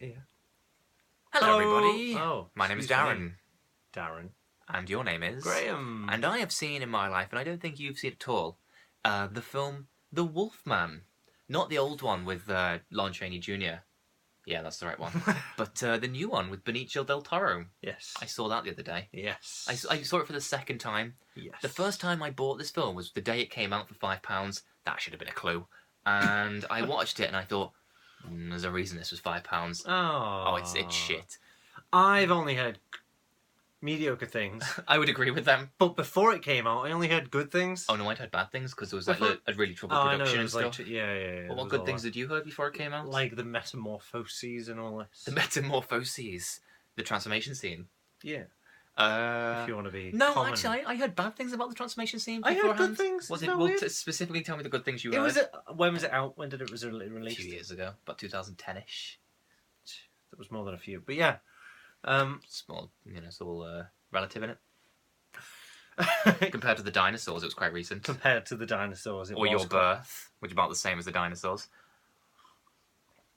Yeah. Hello, everybody. Oh, my name is excuse Darren. me. Darren. And your name is? Graham. And I have seen in my life, and I don't think you've seen it at all, the film The Wolfman. Not the old one with Lon Chaney Jr. Yeah, that's the right one. But the new one with Benicio del Toro. Yes. I saw that the other day. Yes. I saw it for the second time. Yes. The first time I bought this film was the day it came out for £5. That should have been a clue. And I watched it and I thought, there's a reason this was £5. Oh, it's shit. I've only heard mediocre things. I would agree with them. But before it came out, I only heard good things. Oh no, I'd heard bad things because there was like a really troubled production and stuff. Yeah. Well, what good things did you heard before it came out? Like the metamorphoses and all this. The metamorphoses, the transformation scene. Yeah. If you want to be no, common. actually, I heard bad things about the transformation scene. I beforehand. heard good things. Was it? Well, specifically tell me the good things you it heard. was. When was it out? When did it was released? A few years ago, about 2010ish. That was more than a few, but yeah. Small, it's all relative in it. Compared to the dinosaurs, it was quite recent. Compared to the dinosaurs, or your birth, which is about the same as the dinosaurs.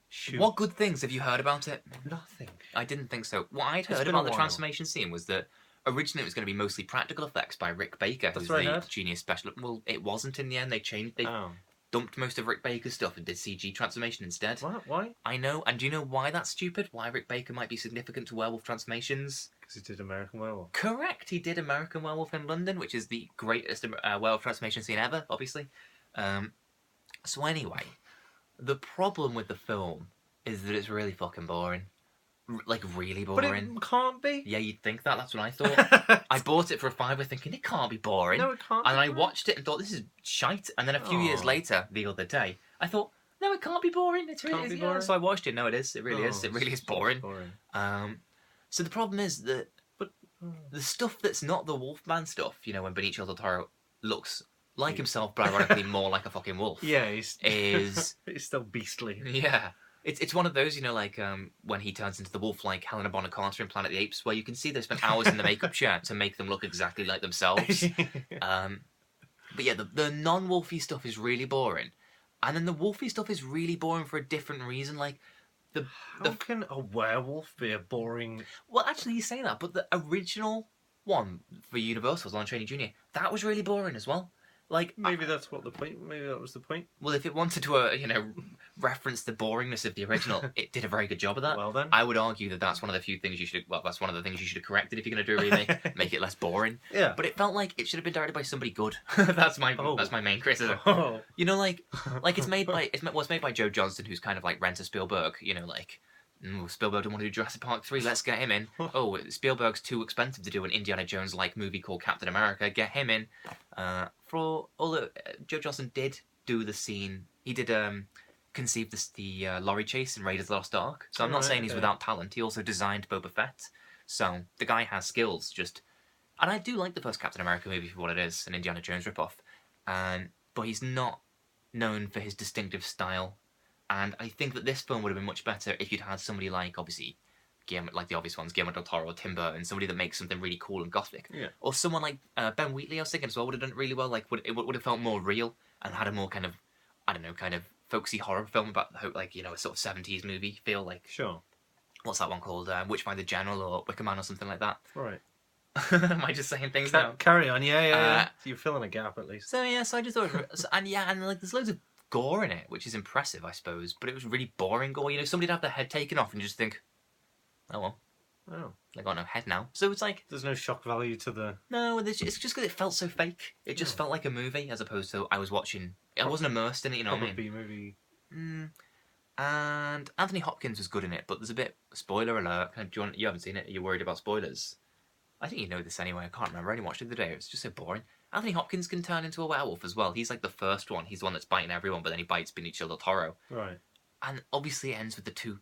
Shoot. What good things have you heard about it? Nothing. I didn't think so. What I'd heard about the transformation scene was that originally it was going to be mostly practical effects by Rick Baker, who's the genius special. Well, it wasn't in the end. They changed. They dumped most of Rick Baker's stuff and did CG transformation instead. What? Why? I know. And do you know why that's stupid? Why Rick Baker might be significant to werewolf transformations? Because he did American Werewolf. Correct. He did American Werewolf in London, which is the greatest werewolf transformation scene ever, obviously. So anyway, the problem with the film is that it's really fucking boring. Like, really boring. But it can't be. Yeah, you'd think that. That's what I thought. I bought it for £5 thinking, it can't be boring. No, it can't And be I watched it and thought, this is shite. And then a few years later, the other day, I thought, no, it can't be boring. It's really boring. So I watched it. No, it is. It really is. It really is boring. So the problem is that the stuff that's not the Wolfman stuff, when Benicio del Toro looks like himself, but ironically more like a fucking wolf. Yeah, he's still beastly. Yeah. It's one of those, when he turns into the wolf like Helena Bonham Carter in Planet of the Apes, where you can see they spent hours in the makeup chair to make them look exactly like themselves. But yeah, the non-wolfy stuff is really boring. And then the wolfy stuff is really boring for a different reason. Like, How can a werewolf be a boring... Well, actually, you say that, but the original one for Universal, Lon Chaney Jr., that was really boring as well. Like, maybe that's what the point. Maybe that was the point. Well, if it wanted to, reference the boringness of the original, it did a very good job of that. Well then, I would argue that that's one of the few things you should. Well, that's one of the things you should have corrected if you're going to do a remake, make it less boring. Yeah. But it felt like it should have been directed by somebody good. That's my main criticism. Oh. It's made by Joe Johnston, who's kind of like Renter Spielberg. Spielberg didn't want to do Jurassic Park 3, let's get him in. Oh, Spielberg's too expensive to do an Indiana Jones-like movie called Captain America, get him in. For all that Joe Johnston did do the scene, he did conceive the lorry chase in Raiders of the Lost Ark, so I'm not saying he's without talent. He also designed Boba Fett, so the guy has skills, and I do like the first Captain America movie for what it is, an Indiana Jones ripoff, but he's not known for his distinctive style. And I think that this film would have been much better if you'd had somebody like, obviously, like the obvious ones, Guillermo del Toro or Tim Burton, somebody that makes something really cool and gothic. Yeah. Or someone like Ben Wheatley, I was thinking as well, would have done it really well. Like, it would have felt more real and had a more kind of, folksy horror film about, a sort of 70s movie feel. Like, sure. What's that one called? Witch by the General or Wicker Man or something like that. Right. Am I just saying things now? Carry on, yeah. So you're filling a gap at least. So I just thought, there's loads of gore in it, which is impressive, I suppose, but it was really boring gore. Somebody'd have their head taken off and you just think, oh well. Oh. They got no head now. So it's like... There's no shock value to the... No, it's just because it felt so fake. It just felt like a movie, as opposed to I was watching... I wasn't immersed in it, you know what I mean? B-movie. And Anthony Hopkins was good in it, but there's a bit... Spoiler alert. You haven't seen it? Are you worried about spoilers? I think you know this anyway. I can't remember. I only watched it the other day. It's just so boring. Anthony Hopkins can turn into a werewolf as well. He's like the first one. He's the one that's biting everyone, but then he bites Benicio del Toro. Right. And obviously it ends with the two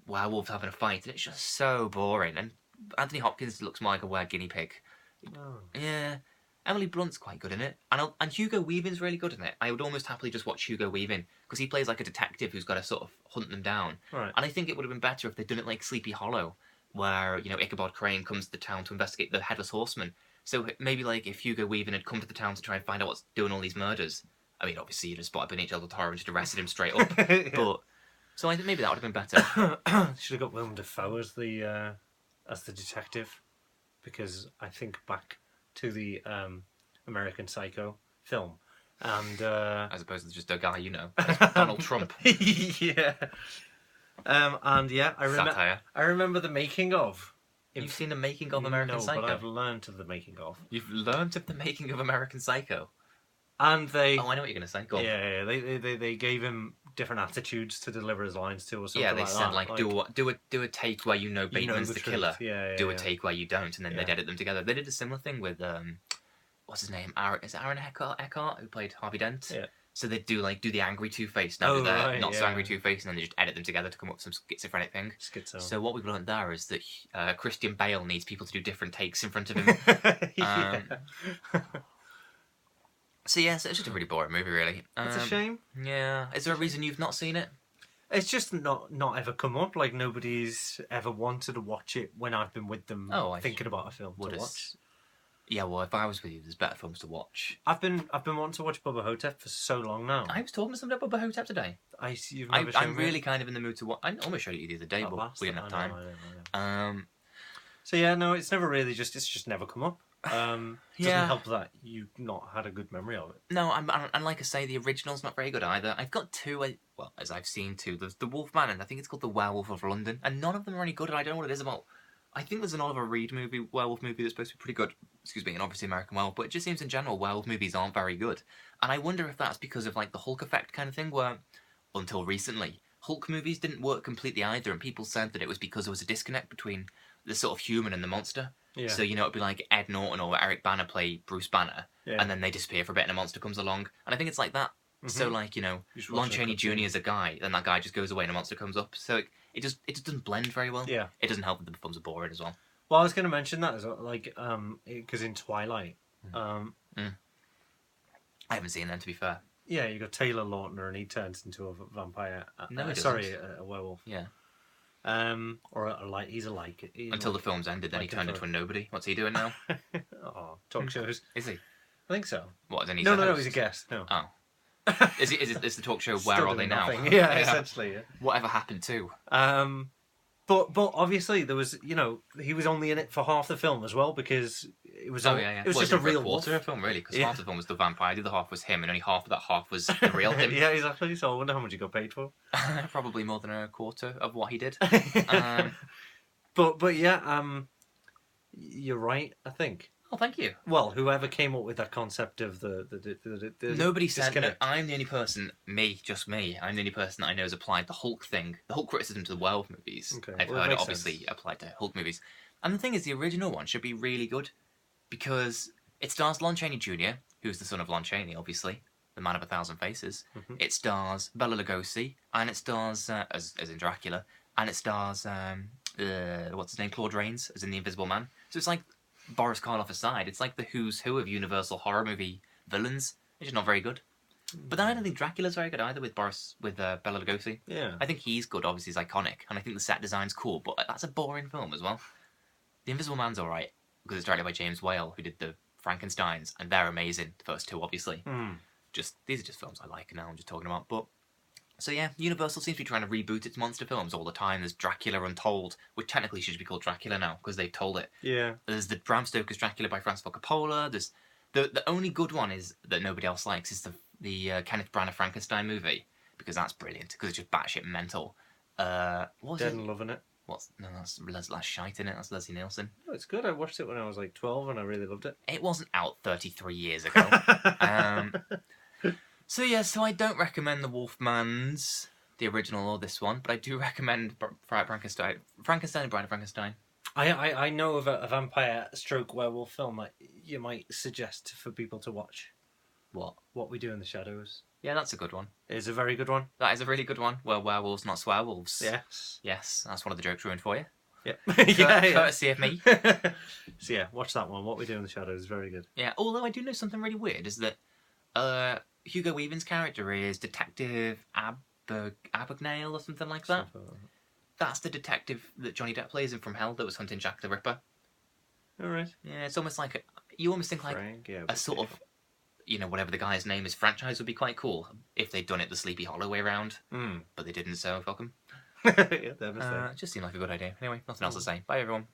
werewolves having a fight, and it's just so boring. And Anthony Hopkins looks more like a were guinea pig. Oh. Yeah. Emily Blunt's quite good in it. And Hugo Weaving's really good in it. I would almost happily just watch Hugo Weaving, because he plays like a detective who's got to sort of hunt them down. Right. And I think it would have been better if they'd done it like Sleepy Hollow, where, Ichabod Crane comes to the town to investigate the Headless Horseman. So maybe like if Hugo Weaving had come to the town to try and find out what's doing all these murders. I mean, obviously you'd have spotted Benicio del Toro and just arrested him straight up. Yeah. But So I think maybe that would have been better. Should have got Willem Dafoe as the detective, because I think back to the American Psycho film, and As opposed to just a guy, like Donald Trump. yeah, and yeah, Satire. I remember the making of. You've seen the making of American Psycho? No, but I've learned of the making of. You've learnt of the making of American Psycho? And they... Oh, I know what you're going to say. Go on. Yeah, they gave him different attitudes to deliver his lines to, or something Yeah, they like said, that. do a take where Bateman's the truth. killer. Yeah, do a take where you don't, and then they'd edit them together. They did a similar thing with, what's his name? Is it Aaron Eckhart, who played Harvey Dent? Yeah. So they'd do the angry Two-Face, now do their not so angry Two-Face, and then they just edit them together to come up with some schizophrenic thing. Schizo. So what we've learned there is that Christian Bale needs people to do different takes in front of him. So yeah, so it's just a really boring movie, really. It's a shame. Yeah. Is there a reason you've not seen it? It's just not ever come up. Like, nobody's ever wanted to watch it when I've been with them thinking about a film to watch. Yeah, well, if I was with you, there's better films to watch. I've been wanting to watch Bubba Hotep for so long now. I was talking to somebody about Bubba Hotep today. I'm really kind of in the mood to watch. I almost showed it you the other day, but we didn't have time. I know. So yeah, no, it's never really it's just never come up. Doesn't help that you've not had a good memory of it. No, and like I say, the original's not very good either. I've got two, as I've seen two. There's the Wolfman, and I think it's called the Werewolf of London, and none of them are any good. And I don't know what it is about. I think there's an Oliver Reed werewolf movie that's supposed to be pretty good. Excuse me, and obviously American Werewolf, but it just seems in general werewolf movies aren't very good. And I wonder if that's because of like the Hulk effect kind of thing, where until recently Hulk movies didn't work completely either, and people said that it was because there was a disconnect between the sort of human and the monster. Yeah. So it'd be like Ed Norton or Eric Bana play Bruce Banner, and then they disappear for a bit, and a monster comes along. And I think it's like that. Mm-hmm. So like Lon Chaney Jr. is a guy, then that guy just goes away, and a monster comes up. So it just doesn't blend very well. Yeah. It doesn't help that the films are boring as well. Well, I was going to mention that as well, like because in Twilight, I haven't seen them, to be fair. Yeah, you got Taylor Lautner, and he turns into a vampire. No, a werewolf. Yeah. Or he's a like. Until the film's ended, then he turned into a nobody. What's he doing now? Talk shows. Is he? I think so. What? Then he's no, he's a guest. No. Oh. Is the talk show Where Are They Now? Yeah, essentially. Yeah. Whatever happened to? But obviously there was, he was only in it for half the film as well, because it was it was just a real quarter of the film, really, because half the film was the vampire, the other half was him, and only half of that half was the real him. Yeah, exactly. So I wonder how much he got paid for. Probably more than a quarter of what he did. But yeah, you're right, I think. Oh, thank you. Well, whoever came up with that concept of the nobody said that. I'm the only person, just me. I'm the only person that I know has applied the Hulk thing, the Hulk criticism to the werewolf movies. Okay. I've heard it obviously applied to Hulk movies. And the thing is, the original one should be really good, because it stars Lon Chaney Jr., who's the son of Lon Chaney, obviously, the man of 1,000 faces. Mm-hmm. It stars Bela Lugosi, and it stars as in Dracula, and it stars what's his name, Claude Rains, as in the Invisible Man. So it's like Boris Karloff aside, it's like the who's who of Universal horror movie villains. It's just not very good. But then I don't think Dracula's very good either with Bela Lugosi. Yeah. I think he's good, obviously he's iconic, and I think the set design's cool, but that's a boring film as well. The Invisible Man's alright, because it's directed by James Whale, who did the Frankensteins, and they're amazing, the first two obviously. These are just films I like now, I'm just talking about. But so yeah, Universal seems to be trying to reboot its monster films all the time. There's Dracula Untold, which technically should be called Dracula now, because they've told it. Yeah. There's the Bram Stoker's Dracula by Francis Ford Coppola. There's the only good one is that nobody else likes is the Kenneth Branagh Frankenstein movie, because that's brilliant, because it's just batshit mental. What was Dead it? and loving it. That's shite in it. That's Leslie Nielsen. Oh, it's good. I watched it when I was like 12 and I really loved it. It wasn't out 33 years ago. So I don't recommend the Wolfmans, the original or this one, but I do recommend Frankenstein and Bride of Frankenstein. I know of a vampire stroke werewolf film that you might suggest for people to watch. What We Do in the Shadows. Yeah, that's a good one. It is a very good one. That is a really good one. Well, werewolves, not swearwolves. Yes. Yes, that's one of the jokes ruined for you. Yep. Courtesy of me. So yeah, watch that one. What We Do in the Shadows is very good. Yeah, although I do know something really weird is that Hugo Weaving's character is Detective Abagnale or something like that. That's the detective that Johnny Depp plays in From Hell that was hunting Jack the Ripper. Alright. Yeah, it's almost like you almost think like Frank, a sort of whatever the guy's name is, franchise would be quite cool if they'd done it the Sleepy Hollow way around. Mm. But they didn't, so fuck 'em. Yeah, devastating. It just seemed like a good idea. Anyway, nothing else to say. Bye, everyone.